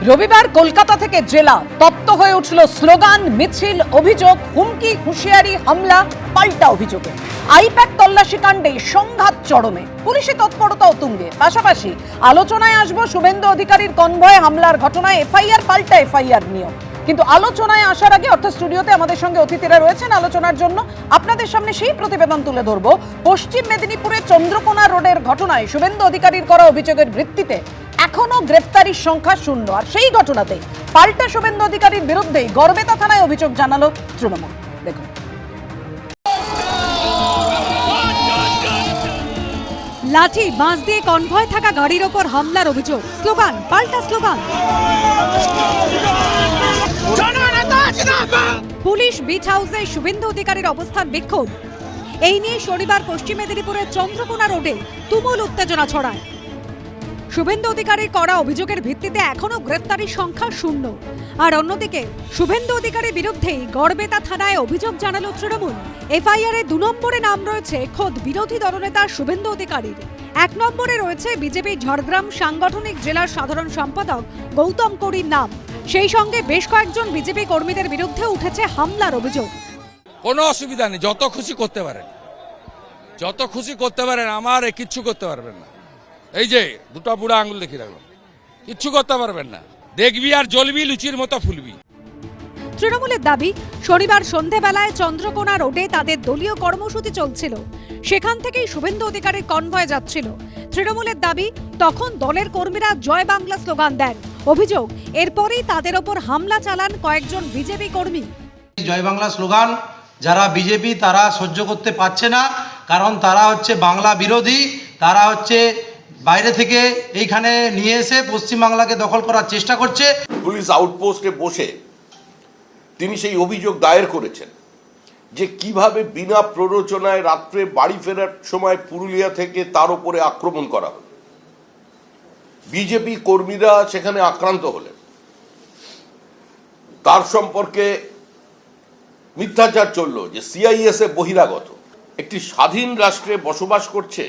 রবিবার কলকাতা থেকে জেলা তপ্ত হয়ে উঠল স্লোগান, মিছিল, অভিযোগ, হুমকি, হুঁশিয়ারি, হামলা, পাল্টা অভিযোগে। আইপ্যাক তল্লাশি কাণ্ডে সংঘাত চরমে, পুলিশি তৎপরতা তুঙ্গে। পাশাপাশি আলোচনায় আসবো শুভেন্দু অধিকারীর কনভয় হামলার ঘটনায় এফআইআর পাল্টা এফআইআর নিয়েও। কিন্তু আলোচনায় আসার আগে অর্থাৎ স্টুডিওতে আমাদের সঙ্গে অতিথিরা রয়েছেন আলোচনার জন্য। আপনাদের সামনে সেই প্রতিবেদন তুলে ধরবো। পশ্চিম মেদিনীপুরের চন্দ্রকোনা রোডের ঘটনায় শুভেন্দু অধিকারীর করা অভিযোগের ভিত্তিতে এখনো গ্রেফতারির সংখ্যা শূন্য। আর সেই ঘটনাতে পাল্টা শুভেন্দু অধিকারীর বিরুদ্ধে গড়বেতা থানায় অভিযোগ জানালো তৃণমূল। দেখুন। লাঠি বাঁশ দিয়ে কনভয় থাকা গাড়ির ওপর হামলার অভিযোগ, স্লোগান পাল্টা স্লোগান। পুলিশ বিচ হাউসে শুভেন্দু অধিকারীর অবস্থান বিক্ষোভ। এই নিয়ে শনিবার পশ্চিম মেদিনীপুরের চন্দ্রকোনা রোডে তুমুল উত্তেজনা ছড়ায়। শুভেন্দু অধিকারীর করা অভিযোগের ভিত্তিতে এখনো গ্রেফতারির সংখ্যা শূন্য। আর অন্যদিকে শুভেন্দু অধিকারীর বিরুদ্ধেই গড়বেতা থানায় অভিযোগ জানালো তৃণমূল। এফআইআর এ 2 নম্বরে নাম রয়েছে খোদ বিরোধী দলনেতা শুভেন্দু অধিকারীর। 1 নম্বরে রয়েছে বিজেপি ঝাড়গ্রাম সাংগঠনিক জেলার সাধারণ সম্পাদক গৌতম করির নাম। সেই সঙ্গে বেশ কয়েকজন বিজেপি কর্মীদের বিরুদ্ধে উঠেছে হামলার অভিযোগ। কোনো অসুবিধা নেই, যত খুশি করতে পারেন, যত খুশি করতে পারেন, আমার কিচ্ছু করতে পারবেন না। এই যে দুটো বুড়া আঙুল দেখি রাখলাম, কিচ্ছু করতে পারবেন না। দেখবি আর জ্বলবি, লুচির মতো ফুলবি। তৃণমূলের দাবি, শনিবার সন্ধেবেলায় চন্দ্রকোনা রোডে তাদের দলীয় কর্মসূচি চলছিল। সেখান থেকেই শুভেন্দু অধিকারীর কনভয় যাচ্ছিল। তৃণমূলের দাবি, তখন দলের কর্মীরা জয় বাংলা স্লোগান দেন। অভিযোগ, এরপরই তাদের ওপর হামলা চালান কয়েকজন বিজেপি কর্মী। জয় বাংলা স্লোগান যারা বিজেপি তারা সহ্য করতে পারছে না, কারণ তারা হচ্ছে বাংলা বিরোধী। তারা হচ্ছে বাইরে থেকে এইখানে নিয়ে এসে পশ্চিমবাংলাকে দখল করার চেষ্টা করছে। পুলিশ আউটপোস্টে বসে তিনি সেই অভিযোগ দায়ের করেছেন যে কিভাবে বিনা প্ররোচনায় রাত্রে বাড়ি ফেরার সময় পুরুলিয়া থেকে তার উপরে আক্রমণ করা হলো। বিজেপি কর্মীরা সেখানে আক্রান্ত হলেন। তার সম্পর্কে মিথ্যাচার চলল যে সিআইএসএ বহিরাগত, একটি স্বাধীন রাষ্ট্রে বসবাস করছে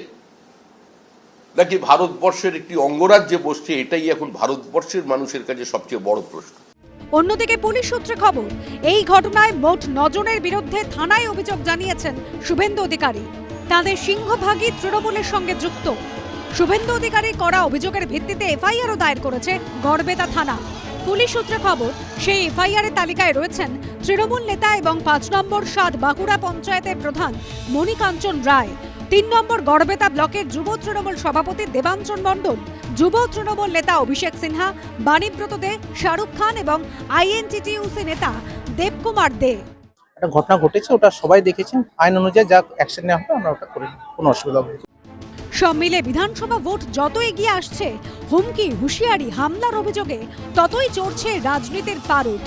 নাকি ভারতবর্ষের একটি অঙ্গরাজ্যে বসছে, এটাই এখন ভারতবর্ষের মানুষের কাছে সবচেয়ে বড় প্রশ্ন। অন্যদিকে পুলিশ সূত্রে খবর, এই ঘটনায় মোট 9 জনের বিরুদ্ধে থানায় অভিযোগ জানিয়েছেন শুভেন্দু অধিকারী। তাদের সিংহভাগই তৃণমূলের সঙ্গে যুক্ত। শুভেন্দু অধিকারী করা অভিযোগের ভিত্তিতে এফআইআরও দায়ের করেছে গড়বেতা থানা। পুলিশ সূত্রে খবর, সেই এফআইআর তালিকায় রয়েছেন তৃণমূল নেতা এবং 5 নম্বর 7 বাঁকুড়া পঞ্চায়েতের প্রধান মণিকাঞ্চন রায়, 3 নম্বর গড়বেতা ব্লকের যুব তৃণমূল সভাপতি দেবাঞ্চন মণ্ডল, যুব তৃণমূল নেতা অভিষেক সিনহা, বাণীব্রত দে, শাহরুখ খান এবং আইএনটিটিইউসি নেতা দেবকুমার দে। একটা ঘটনা ঘটেছে, ওটা সবাই দেখেছেন। আইন অনুযায়ী যা অ্যাকশন নেওয়া হবে আমরা ওটা করি, কোনো অসুবিধা হবে না। সব মিলে বিধানসভা ভোট যত এগিয়ে আসছে, হুমকি, হুঁশিয়ারি, হামলার অভিযোগে ততই চড়ছে রাজনীতির পারদ।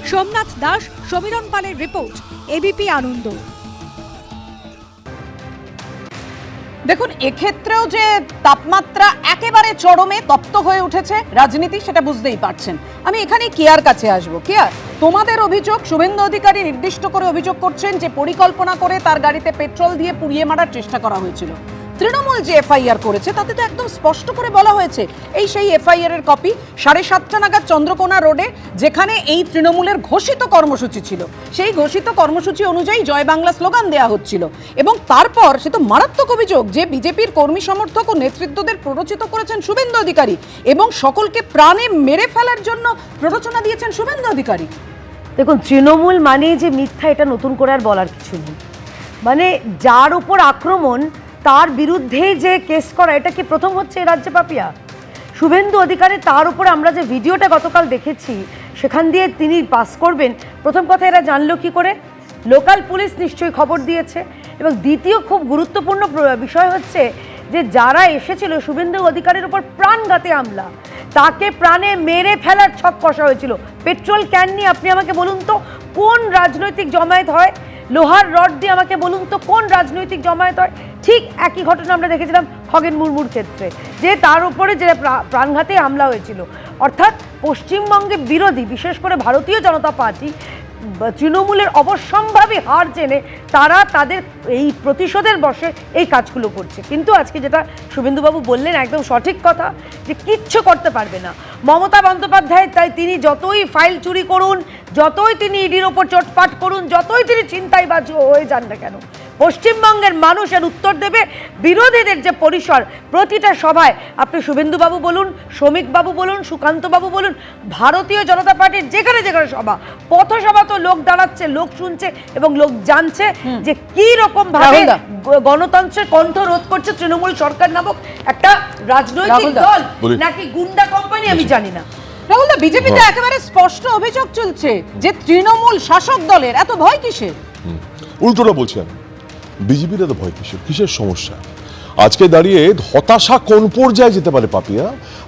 সোমনাথ দাস, সমীরণ পালের রিপোর্ট, এবিপি আনন্দ। দেখুন, এক্ষেত্রেও যে তাপমাত্রা একেবারে চরমে তপ্ত হয়ে উঠেছে রাজনীতি, সেটা বুঝতেই পারছেন। আমি এখানে কেয়ার কাছে আসবো। কেয়ার, তোমাদের অভিযোগ, শুভেন্দু অধিকারী নির্দিষ্ট করে অভিযোগ করছেন যে পরিকল্পনা করে তার গাড়িতে পেট্রোল দিয়ে পুড়িয়ে মারার চেষ্টা করা হয়েছিল। তৃণমূল যে এফআইআর করেছে তাতে তো একদম স্পষ্ট করে বলা হয়েছে, এই সেই এফআইআর এর কপি, 7:30 নাগাদ চন্দ্রকোনা রোডে যেখানে এই তৃণমূলের ঘোষিত কর্মসূচি ছিল, সেই ঘোষিত কর্মসূচি অনুযায়ী জয় বাংলা স্লোগান দেওয়া হচ্ছিল। এবং তারপর সে তো মারাত্মক অভিযোগ যে বিজেপির কর্মী সমর্থক ও নেতৃত্বদের প্ররোচিত করেছেন শুভেন্দু অধিকারী এবং সকলকে প্রাণে মেরে ফেলার জন্য প্ররোচনা দিয়েছেন শুভেন্দু অধিকারী। দেখুন, তৃণমূল মানে যে মিথ্যা, এটা নতুন করে আর বলার কিছু নেই। মানে যার উপর আক্রমণ তার বিরুদ্ধে যে কেস করা, এটা কি প্রথম হচ্ছে এই রাজ্যে পাপিয়া? শুভেন্দু অধিকারী, তার উপরে আমরা যে ভিডিওটা গতকাল দেখেছি সেখান দিয়ে তিনি পাস করবেন, প্রথম কথা এরা জানলো কি করে? লোকাল পুলিশ নিশ্চয়ই খবর দিয়েছে। এবং দ্বিতীয় খুব গুরুত্বপূর্ণ বিষয় হচ্ছে যে যারা এসেছিল শুভেন্দু অধিকারীর উপর প্রাণঘাতী হামলা, তাকে প্রাণে মেরে ফেলার ছক কষা হয়েছিল। পেট্রোল ক্যান নিয়ে আপনি আমাকে বলুন তো কোন রাজনৈতিক জমায়েত হয়? লোহার রড দিয়ে আমাকে বলুন তো কোন রাজনৈতিক জমায়েত হয়? ঠিক একই ঘটনা আমরা দেখেছিলাম খগেন মুর্মুর ক্ষেত্রে, যে তার উপরে যে প্রাণঘাতী হামলা হয়েছিল। অর্থাৎ পশ্চিমবঙ্গে বিরোধী, বিশেষ করে ভারতীয় জনতা পার্টি, তৃণমূলের অবশ্যম্ভাবী হার জেনে তারা তাদের এই প্রতিশোধের বশে এই কাজগুলো করছে। কিন্তু আজকে যেটা শুভেন্দুবাবু বললেন একদম সঠিক কথা, যে কিচ্ছু করতে পারবে না মমতা বন্দ্যোপাধ্যায়। তাই তিনি যতই ফাইল চুরি করুন, যতই তিনি ইডির ওপর চোটপাট করুন, যতই তিনি চিন্তাইবাজ হয়ে যান না কেন, পশ্চিমবঙ্গের মানুষের উত্তর দেবে। বিরোধীদের যে পরিসর, প্রতিটা সভায় আপনি শুভেন্দুবাবু বলুন, শ্রমিকবাবু বলুন, সুকান্তবাবু বলুন, ভারতীয় জনতা পার্টির যেখানে যেখানে সভা, পথসভা তো লোক দাঁড়াচ্ছে, লোক শুনছে এবং লোক জানছে যে কি রকম ভাবে গণতন্ত্রের কণ্ঠ রোধ করছে তৃণমূল সরকার নামক একটা রাজনৈতিক দল নাকি গুন্ডা কোম্পানি আমি জানি না। রাহুল দা, বিজেপিতে একেবারে স্পষ্ট অভিযোগ চলছে যে তৃণমূল শাসক দলের এত ভয় কিসের? উল্টোটা বলছি আমি, বিজেপির এত ভয় কিসের সমস্যা? আজকে দাঁড়িয়ে হতাশা কোন পর্যায়ে যেতে পারে পাপিয়া?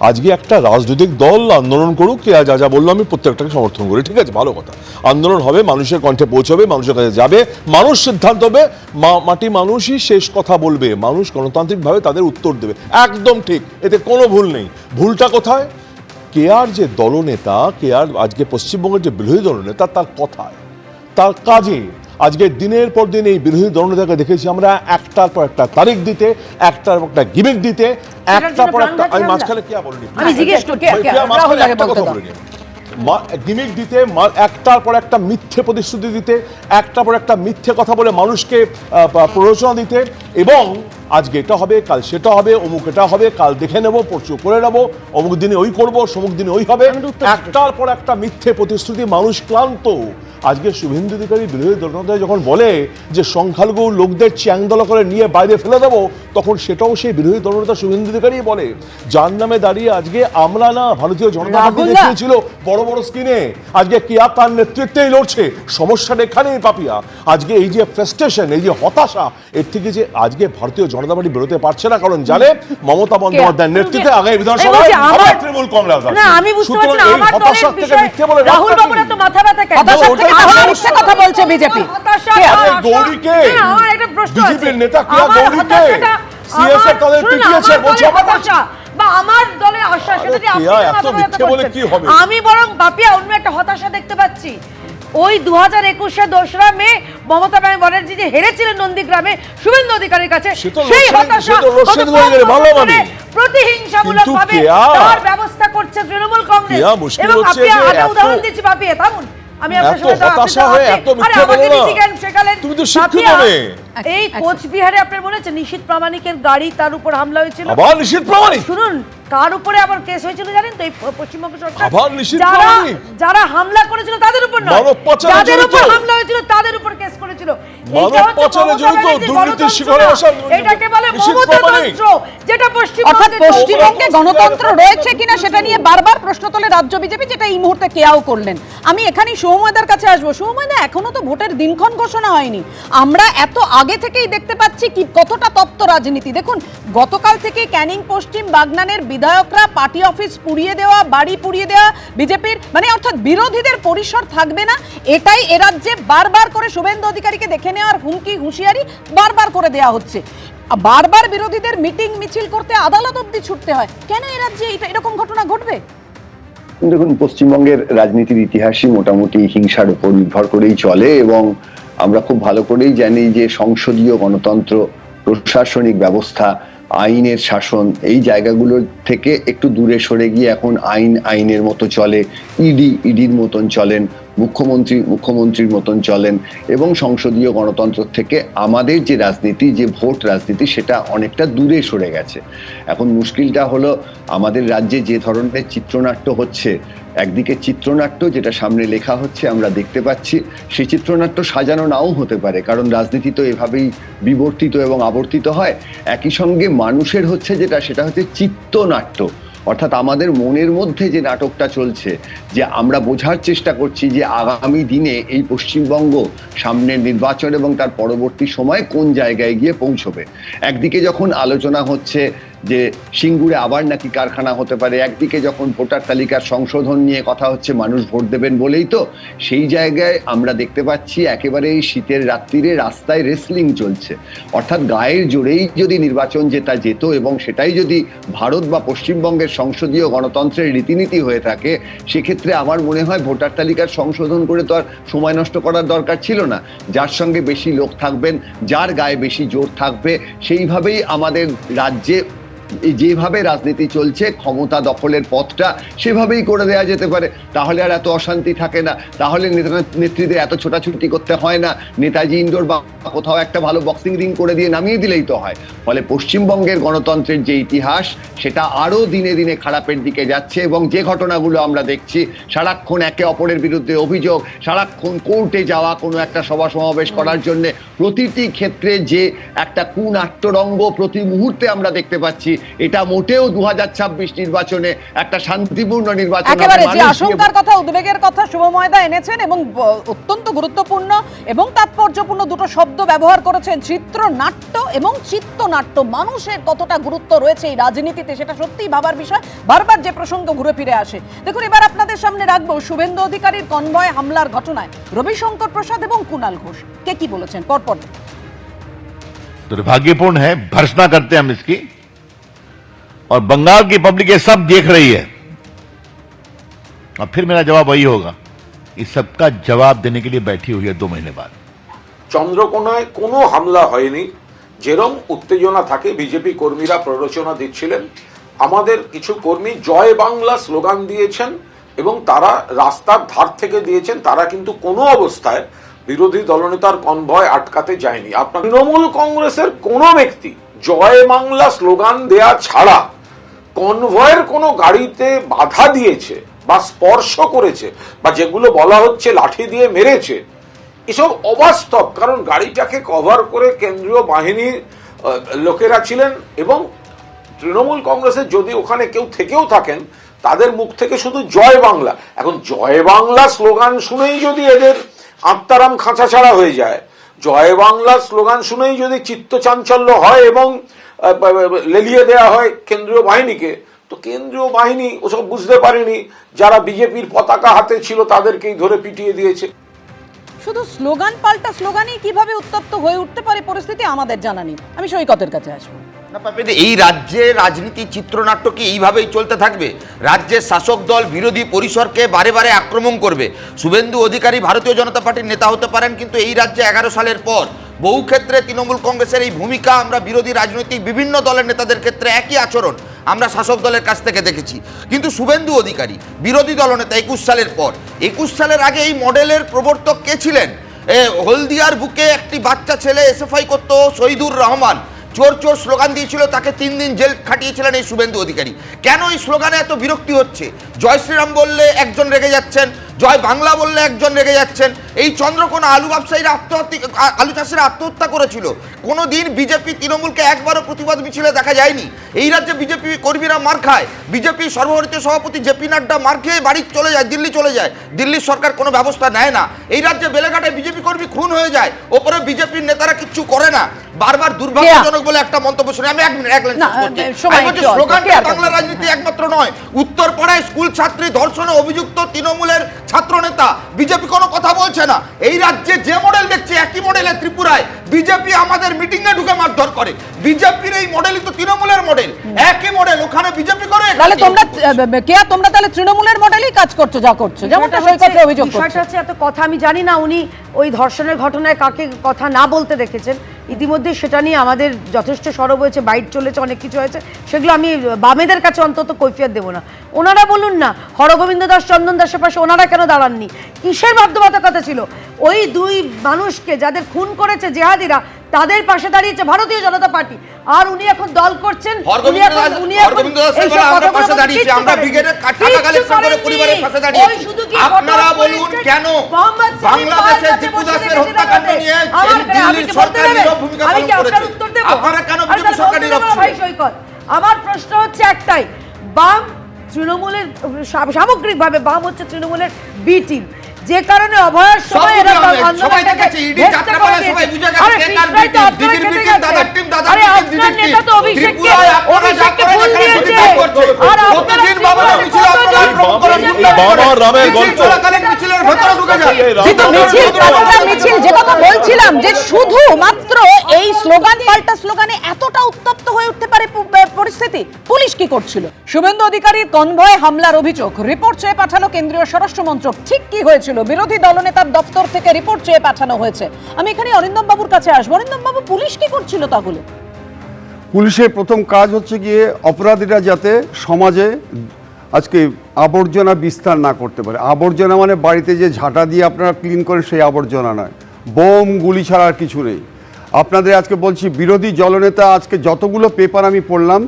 আজকে একটা রাজনৈতিক দল আন্দোলন করুক, কে যা যা বললো আমি প্রত্যেকটাকে সমর্থন করি, ঠিক আছে, ভালো কথা। আন্দোলন হবে, মানুষের কণ্ঠে পৌঁছবে, মানুষের কাছে যাবে, মানুষ সিদ্ধান্ত হবে, মাটি মানুষই শেষ কথা বলবে, মানুষ গণতান্ত্রিকভাবে তাদের উত্তর দেবে, একদম ঠিক, এতে কোনো ভুল নেই। ভুলটা কোথায়? কেয়ার যে দলনেতা, কেয়ার আজকে পশ্চিমবঙ্গের যে বিরোধী দলনেতা, তার কথায়, তার কাজে। আজকে দিনের পর দিন এই বিরোধী দলনেতাকে দেখেছি আমরা একটার পর একটা তারিখ দিতে, একটার পর একটা গিমিক দিতে, একটার পর একটা, আমি মাঝখানে কি বলিনি, আমি জিজ্ঞেস করছি গিমিক দিতে, একটার পর একটা মিথ্যে প্রতিশ্রুতি দিতে, একটার পর একটা মিথ্যে কথা বলে মানুষকে প্ররোচনা দিতে, এবং আজকে এটা হবে, কাল সেটা হবে, অমুক এটা হবে, কাল দেখে নেব, পরশু করে নেব, অমুক দিনে ওই করব, সমুক দিনে ওই হবে, একটার পর একটা মিথ্যে প্রতিশ্রুতি। মানুষ ক্লান্ত। আজকে শুভেন্দু অধিকারী বিরোধী দলনেতা যখন বলে যে সংখ্যালঘু লোকদের চ্যাংদলা করে নিয়ে বাইরে ফেলে দেবো, তখন সেটাও সেই বিরোধী দলনেতা শুভেন্দু অধিকারী বলে, যার নামে দাঁড়িয়ে আজকে আমরা না, ভারতীয় জনতা পার্টি দেখিয়েছিল বড় বড় স্ক্রিনে, আজকে কেয়া তার নেতৃত্বেই লড়ছে। সমস্যাটা এখানেই পাপিয়া, আজকে এই যে ফ্রাস্ট্রেশন, এই যে হতাশা, এর থেকে যে আজকে ভারতীয় জনতা পার্টি বেরোতে পারছে না, কারণ জানে মমতা বন্দ্যোপাধ্যায়ের নেতৃত্বে আগামী বিধানসভায় আবার তৃণমূল কংগ্রেস আসবে। আমি বুঝতে পারছি না, আমার দলের বিষয়ে রাহুল বাবুর এত মাথা ব্যথা কেন? মিথ্যে কথা বলছে বিজেপি। গৌরীকে, বিজেপির নেতা কেয়া গৌরীকে সিএসএ তাদের পিটিয়েছে, বলছে বা আমার দলের আশা, সেটা যে আপনি এত মিথ্যে বলে কি হবে? আমি বরং বাপিয়া অন্য একটা হতাশা দেখতে পাচ্ছি। ওই 2021 দোসরা মে মমতা ব্যানার্জি যে হেরেছিলেন নন্দীগ্রামে শুভেন্দু অধিকারীর কাছে, সেই হতাশা প্রতিহিংসামূলক ভাবে তার ব্যবস্থা করছে তৃণমূল কংগ্রেস। এবং আপনি আগে উদাহরণ দিচ্ছি বাপিয়া, থামুন, আমি আপনার সাথে এই কোচবিহারে আপনার মনে আছে নিশীথ প্রামাণিকের গাড়ি, তার উপর হামলা হয়েছিল। আবার নিশীথ প্রামাণিক, শুনুন কার উপরে আবার কেস হয়েছিল জানেন তো? এই পশ্চিমবঙ্গ সরকার আবার নিশীথ প্রামাণিক, যারা হামলা করেছিল তাদের উপর নয়, যাদের উপর হামলা হয়েছিল তাদের উপর কেস করেছিল। এটাকে বলে মমতাতন্ত্র, যেটা পশ্চিমবঙ্গে গণতন্ত্র রয়েছে কিনা সেটা নিয়ে বারবার প্রশ্ন তোলে রাজ্য বিজেপি, যেটা এই মুহূর্তে কেয়াও করলেন। আমি এখানেই সৌম্যদার কাছে আসবো। সৌম্যদা, এখনো তো ভোটের দিনক্ষণ ঘোষণা হয়নি, আমরা এত আগে থেকেই দেখতে পাচ্ছি কি কতটা তপ্ত রাজনীতি। দেখুন, গতকাল থেকে ক্যানিং পশ্চিম বাগনানের বিধায়করা পার্টি অফিস পুড়িয়ে দেওয়া, বাড়ি পুড়িয়ে দেওয়া বিজেপির, মানে অর্থাৎ বিরোধীদের পরিসর থাকবে না, এটাই এ রাজ্যে বারবার করে শুভেন্দু অধিকারীকে দেখে নেওয়ার হুমকি হুঁশিয়ারি বারবার করে দেওয়া হচ্ছে। বারবার বিরোধীদের মিটিং মিছিল করতে আদালত অবধি ছুটতে হয়। কেন এ রাজ্যে এরকম ঘটনা ঘটবে? দেখুন, পশ্চিমবঙ্গের রাজনীতির ইতিহাসই মোটামুটি হিংসার উপর নির্ভর করেই চলে, এবং আমরা খুব ভালো করেই জানি যে সংসদীয় গণতন্ত্র, প্রশাসনিক ব্যবস্থা, আইনের শাসন, এই জায়গাগুলো থেকে একটু দূরে সরে গিয়ে এখন আইনের মতো চলে, ইডির মতন চলেন, মুখ্যমন্ত্রীর মতন চলেন, এবং সংসদীয় গণতন্ত্র থেকে আমাদের যে রাজনীতি, যে ভোট রাজনীতি, সেটা অনেকটা দূরে সরে গেছে। এখন মুশকিলটা হলো আমাদের রাজ্যে যে ধরনের চিত্রনাট্য হচ্ছে, একদিকে চিত্রনাট্য যেটা সামনে লেখা হচ্ছে আমরা দেখতে পাচ্ছি, সেই চিত্রনাট্য সাজানো নাও হতে পারে, কারণ রাজনীতি তো এভাবেই বিবর্তিত এবং আবর্তিত হয়। একই সঙ্গে মানুষের হচ্ছে যেটা, সেটা হচ্ছে চিত্রনাট্য, অর্থাৎ আমাদের মনের মধ্যে যে নাটকটা চলছে, যে আমরা বোঝার চেষ্টা করছি যে আগামী দিনে এই পশ্চিমবঙ্গ সামনের নির্বাচন এবং তার পরবর্তী সময় কোন জায়গায় গিয়ে পৌঁছবে। একদিকে যখন আলোচনা হচ্ছে যে সিঙ্গুরে আবার নাকি কারখানা হতে পারে, একদিকে যখন ভোটার তালিকার সংশোধন নিয়ে কথা হচ্ছে মানুষ ভোট দেবেন বলেই তো, সেই জায়গায় আমরা দেখতে পাচ্ছি একেবারে এই শীতের রাত্রিরে রাস্তায় রেসলিং চলছে। অর্থাৎ গায়ের জোরেই যদি নির্বাচন জেতা যেত এবং সেটাই যদি ভারত বা পশ্চিমবঙ্গের সংসদীয় গণতন্ত্রের রীতিনীতি হয়ে থাকে, সেক্ষেত্রে আমার মনে হয় ভোটার তালিকার সংশোধন করে তো আর সময় নষ্ট করার দরকার ছিল না। যার সঙ্গে বেশি লোক থাকবেন, যার গায়ে বেশি জোর থাকবে, সেইভাবেই আমাদের রাজ্যে যেভাবে রাজনীতি চলছে ক্ষমতা দখলের পথটা সেভাবেই করে দেওয়া যেতে পারে। তাহলে আর এত অশান্তি থাকে না, তাহলে নেত্রীদের এত ছোটাছুটি করতে হয় না, নেতাজি ইনডোর বা কোথাও একটা ভালো বক্সিং রিং করে দিয়ে নামিয়ে দিলেই তো হয়। ফলে পশ্চিমবঙ্গের গণতন্ত্রের যে ইতিহাস সেটা আরও দিনে দিনে খারাপের দিকে যাচ্ছে এবং যে ঘটনাগুলো আমরা দেখছি, সারাক্ষণ একে অপরের বিরুদ্ধে অভিযোগ, সারাক্ষণ কোর্টে যাওয়া কোনো একটা সভা সমাবেশ করার জন্য প্রতিটি ক্ষেত্রে যে একটা কুনাট্যরঙ্গ প্রতি মুহূর্তে আমরা দেখতে পাচ্ছি, এটা মোটেও 2026 নির্বাচনে একটা শান্তিপূর্ণ নির্বাচন একেবারে যে আশঙ্কার কথা, উদ্বেগের কথা শুভময়দা এনেছেন এবং অত্যন্ত গুরুত্বপূর্ণ এবং তাৎপর্যপূর্ণ দুটো শব্দ ব্যবহার করেছেন, চিত্রনাট্য এবং চিত্তনাট্য। মানুষের কতটা গুরুত্ব রয়েছে এই রাজনীতিতে সেটা সত্যিই ভাবার বিষয়। বারবার যে প্রসঙ্গ ঘুরে ফিরে আসে। দেখুন, এবার আপনাদের সামনে রাখবো শুভেন্দু অধিকারীর কনভয় হামলার ঘটনায় রবিশঙ্কর প্রসাদ এবং কুণাল ঘোষ কে কি বলেছেন পরপর। दुर्भाग्यपूर्ण है, भर्त्सना करते हैं हम इसकी, और बंगाल की पब्लिक ये सब देख रही है। और फिर मेरा जवाब वही होगा, इस सबका जवाब देने के लिए बैठी हुई है 2 महीने बाद। চন্দ্রকোনায় কোনো হামলা হয়নি। যেরকম উত্তেজনা থাকে, বিজেপি কর্মীরা প্ররোচনা দিচ্ছিলেন, আমাদের কিছু কর্মী জয় বাংলা স্লোগান দিয়েছেন এবং তারা রাস্তার ধার থেকে দিয়েছেন। তারা কিন্তু কোনো অবস্থায় বিরোধী দলনেতার কনভয় আটকাতে যায়নি। আপনার তৃণমূল কংগ্রেসের কোনো ব্যক্তি জয় বাংলা স্লোগান দেয়া ছাড়া কনভয়ের কোনো গাড়িতে বাধা দিয়েছে বা স্পর্শ করেছে বা যেগুলো বলা হচ্ছে লাঠি দিয়ে মেরেছে, এসব অবাস্তব। কারণ গাড়িটাকে কভার করে কেন্দ্রীয় বাহিনীর লোকেরা ছিলেন এবং তৃণমূল কংগ্রেসের যদি ওখানে কেউ থেকেও থাকেন, তাদের মুখ থেকে শুধু জয় বাংলা। এখন জয় বাংলা স্লোগান শুনেই যদি এদের আত্মারাম খাঁচা ছাড়া হয়ে যায়, জয় বাংলা স্লোগান শুনেই যদি চিত্ত চাঞ্চল্য হয় এবং লেলিয়ে দেওয়া হয় কেন্দ্রীয় বাহিনীকে, তো কেন্দ্রীয় বাহিনী ওসব বুঝতে পারেনি। যারা বিজেপির পতাকা হাতে ছিল তাদেরকেই ধরে পিটিয়ে দিয়েছে। শুধু স্লোগান পাল্টা স্লোগানই কিভাবে উত্তপ্ত হয়ে উঠতে পারে পরিস্থিতি আমাদের জানা নেই। আমি সৈকতের কাছে আসবো। এই রাজ্যে রাজনীতি চিত্রনাট্য কি এইভাবেই চলতে থাকবে? রাজ্যের শাসক দল বিরোধী পরিসরকে বারে বারে আক্রমণ করবে। শুভেন্দু অধিকারী ভারতীয় জনতা পার্টির নেতা হতে পারেন, কিন্তু এই রাজ্যে 11 সালের পর বহু ক্ষেত্রে তৃণমূল কংগ্রেসের এই ভূমিকা আমরা বিরোধী রাজনৈতিক বিভিন্ন দলের নেতাদের ক্ষেত্রে একই আচরণ আমরা শাসক দলের কাছ থেকে দেখেছি। কিন্তু শুভেন্দু অধিকারী বিরোধী দলনেতা 21 সালের পর, 21 সালের আগে এই মডেলের প্রবর্তক কে ছিলেন? হলদিয়ার বুকে একটি বাচ্চা ছেলে এসএফআই করতো, শহীদুর রহমান, চোর চোর স্লোগান দিয়েছিল, তাকে 3 দিন জেল খাটিয়েছিলেন এই শুভেন্দু অধিকারী। কেন এই স্লোগানে এত বিরক্তি হচ্ছে? জয় শ্রীরাম বললে একজন রেগে যাচ্ছেন, জয় বাংলা বললে একজন রেগে যাচ্ছেন। এই চন্দ্রকোনা আলু ব্যবসায়ীরা আলু চাষিরা আত্মহত্যা করেছিল। কোনো দিন বিজেপি তৃণমূলকে একবারও প্রতিবাদ মিছিলে দেখা যায়নি। এই রাজ্যে বিজেপি কর্মীরা মার খায়, বিজেপি সর্বভারতীয় সভাপতি জেপি নাড্ডা মার খেয়ে বাড়ি চলে যায়, দিল্লি চলে যায়। দিল্লির সরকার কোনো ব্যবস্থা নেয় না। এই রাজ্যে বেলেঘাটায় বিজেপি কর্মী খুন হয়ে যায়, ওপরে বিজেপির নেতারা কিচ্ছু করে না। বারবার দুর্ভাগ্যজনক বলে একটা মন্তব্য শুনে আমি এক লাইন স্লোগান বাংলা রাজনীতি একমাত্র নয়। উত্তরপাড়ায় স্কুল ছাত্রী ধর্ষণে অভিযুক্ত তৃণমূলের ছাত্র নেতা, বিজেপি কোনো কথা বলছে না। এই রাজ্যে যে মডেল দেখছি একই মডেলে ত্রিপুরায় বিজেপি আমাদের মিটিং এ ঢুকে মারধর করে। বিজেপির এই মডেলই তো তৃণমূলের মডেল, একই মডেল, ওখানে বিজেপি করে। তাহলে তোমরা তাহলে তৃণমূলের মডেলই কাজ করছো, যা করছো, যেমনটা সৈকতের অভিযোগ করছে। বিষয়টা হচ্ছে এত কথা আমি জানি না উনি ওই ধর্ষণের ঘটনায় কাকে কথা না বলতে দেখেছেন। ইতিমধ্যে সেটা নিয়ে আমাদের যথেষ্ট সরব হয়েছে, বাইট চলেছে, অনেক কিছু হয়েছে, সেগুলো আমি বামেদের কাছে অন্তত কৈফিয়ত দেবো না। ওনারা বলুন না, হরগোবিন্দ দাস, চন্দন দাসের পাশে ওনারা কেন দাঁড়াননি? কিসের বাধ্যবাধকতা ছিল? ওই 2 মানুষকে যাদের খুন করেছে জেহাদিরা, তাদের পাশে দাঁড়িয়েছে ভারতীয় জনতা পার্টি। আর উনি এখন দল করছেন, আপনারা বলুন কেন বাংলাদেশের দীপু দাসের হত্যাকাণ্ড নিয়ে দিল্লির সরকার নীরব ভূমিকা পালন করেছে? আপনারা কেন বিজেপি সরকার নীরব ছিল? আমার প্রশ্ন হচ্ছে একটাই, বাম তৃণমূলের সামগ্রিকভাবে বাম হচ্ছে তৃণমূলের বি টিম। যে কারণে অভয়ের সময় এরা সবাই দেখেছে, ইডি যাত্রা করে সবাই বুঝে গেছে কে কার দিদির মিটিং, দাদার টিম, দাদার টিম, দিদির টিম। নেতা তো অভিষেককে অভিষেককে ফুল দিয়েছে। আর প্রতিদিন বাবার মিছিল আপনারা ড্রপ করেন, বাবা রামের গল্প চলাকালীন মিছিলের ভেতরে ঢুকে যান। কিন্তু মিছিল যে কথা বলছিলাম যে শুধুমাত্র এই স্লোগান পাল্টা স্লোগানে এতটা উত্তপ্ত হয়ে উঠতে পারে পরিস্থিতি, পুলিশ কি করছিল? শুভেন্দু অধিকারীর কনভয় হামলার অভিযোগ, রিপোর্ট চেয়ে পাঠালো কেন্দ্রীয় স্বরাষ্ট্র মন্ত্রক। ঠিক কি হয়েছিল? বিরোধী দলনেতার দপ্তর থেকে রিপোর্ট চেয়ে পাঠানো হয়েছে। আমি এখানে অরিন্দম বাবুর কাছে আসবো। অরিন্দম বাবু, পুলিশ কি করছিল তাহলে? পুলিশের প্রথম কাজ হচ্ছে গিয়ে অপরাধীরা যাতে সমাজে আজকে আবর্জনা বিস্তার না করতে পারে। আবর্জনা মানে বাড়িতে যে ঝাঁটা দিয়ে আপনারা ক্লিন করেন সেই আবর্জনা নয়, বোম গুলি ছাড়া আর কিছু নেই। আপনাদের আজকে বলছি, বিরোধী দলনেতা আজকে যতগুলো পেপার আমি পড়লাম,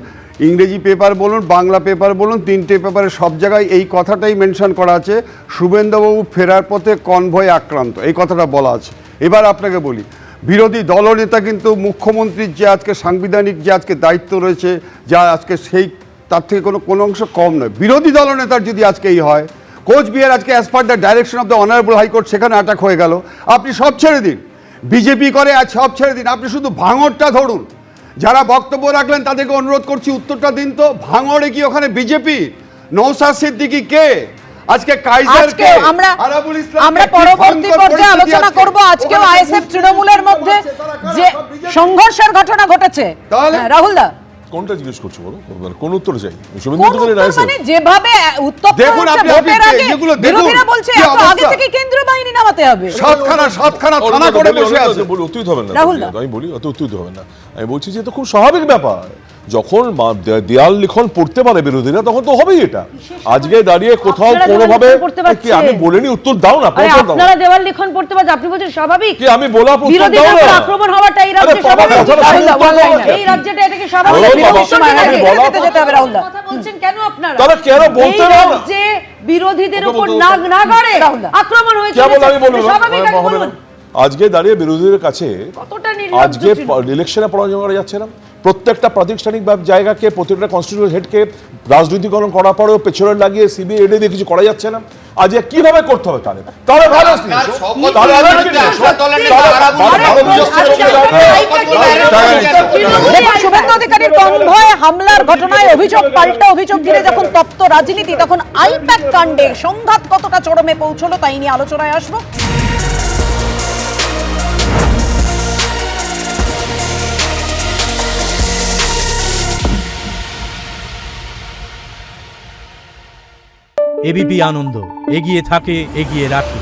ইংরেজি পেপার বলুন, বাংলা পেপার বলুন, 3টে পেপারে সব জায়গায় এই কথাটাই মেনশন করা আছে, শুভেন্দুবাবু ফেরার পথে কনভয় আক্রান্ত, এই কথাটা বলা আছে। এবার আপনাকে বলি, বিরোধী দলনেতা কিন্তু মুখ্যমন্ত্রীর যে আজকে সাংবিধানিক যে আজকে দায়িত্ব রয়েছে, যা আজকে সেই তার থেকে কোনো অংশ কম নয়। বিরোধী দলনেতার যদি আজকে এই হয়, কোচবিহার আজকে as per the direction of the honourable high court সেখানে অ্যাটাক হয়ে গেল, আপনি সব ছেড়ে দিন, বিজেপি করে আজ সব ছেড়ে দিন, আপনি শুধু ভাঙড়টা ধরুন। যারা বক্তব্য রাখলেন তাদেরকে অনুরোধ করছি উত্তরটা দিন তো, ভাঙড়ে কি ওখানে বিজেপি? নওশাদ সিদ্দিকী কে? আজকে কাইজার কে? আরাবুল ইসলাম আমরা পরবর্তী পর্যায়ে আলোচনা করব। আজকেও আইএসএফ তৃণমূলের মধ্যে যে সংঘর্ষের ঘটনা ঘটেছে, রাহুল দা কোনটা জিজ্ঞেস করছো বলো, কোন উত্তর চাই? শুভেন্দু অধিকারী রায় মানে যেভাবে উত্তপ্ত দেখুন হচ্ছে আপনি ভোটের আগে, এগুলো দেখুন, বিরোধীরা বলছে কি এত আগে অবস্থা। থেকে কেন্দ্রীয় বাহিনী নামাতে হবে। সাতখানা থানা করে বসে আছে। বলি অত্যুত হবেন না, রাহুল দা। আমি বলি অত উত্তেজিত হবেন না। আমি বলছি যে এটা খুব স্বাভাবিক ব্যাপার, যখন দেয়াল লিখন পড়তে পারে বিরোধীরা তখন তো হবেই এটা। আজকে দাঁড়িয়ে কোথাও আপনারা কোনোভাবে দেওয়াল লিখন পড়তে কি আমি পারছেন? বলিনি, উত্তর দাও না, আরে প্রশ্ন দাও। আপনারা দেওয়াল লিখন পড়তে পারছেন, আপনি বলছেন স্বাভাবিক? কি আমি বলা উত্তর বিরোধীদের দাও উপর না? আক্রমণ হওয়াটা এই আরে রাজ্যে বাবা, স্বাভাবিক? কথাটা রাহুল দা, শুনতে বলো দাও। না। এই রাজ্যটা এটাকে স্বাভাবিক? বলো বিরোধী বাবা, সময় আগে আগে বলা যেতে যেতে হবে রাহুল দা। কথা বলছেন কেন আপনারা? তারা কেন বলতে এই না? রাজ্যে বিরোধীদের ওকে উপর বলতে না দাও। না করে রাহুল দা। আক্রমণ হয়েছে, কেবল আমি বলবো না, স্বাভাবিক আগে হবে না। বলুন। আজকে দাঁড়িয়ে বিরোধীদের কাছে কতটা নির্লজ্জ আজকে ছিল। ইলেকশনে পরাজয় করা যাচ্ছে না। প্রত্যেকটা প্রাতিষ্ঠানিক জায়গাকে, প্রত্যেকটা কনস্টিটিউশন হেডকে রাজনৈতিকরণ করার পরেও পেছনে লাগিয়ে সিবিআই এডি দিয়ে কিছু করা যাচ্ছে না। আজকে কিভাবে করতে হবে তাহলে ভালো দেখুন, শুভেন্দু অধিকারীর কনভয় হামলার ঘটনায় অভিযোগ পাল্টা অভিযোগ ঘিরে যখন তপ্ত রাজনীতি, তখন আইপ্যাক কাণ্ডে সংঘাত কতটা চরমে পৌঁছলো তাই নিয়ে আলোচনায় আসবো। এবিপি আনন্দ, এগিয়ে থাকে, এগিয়ে রাখে।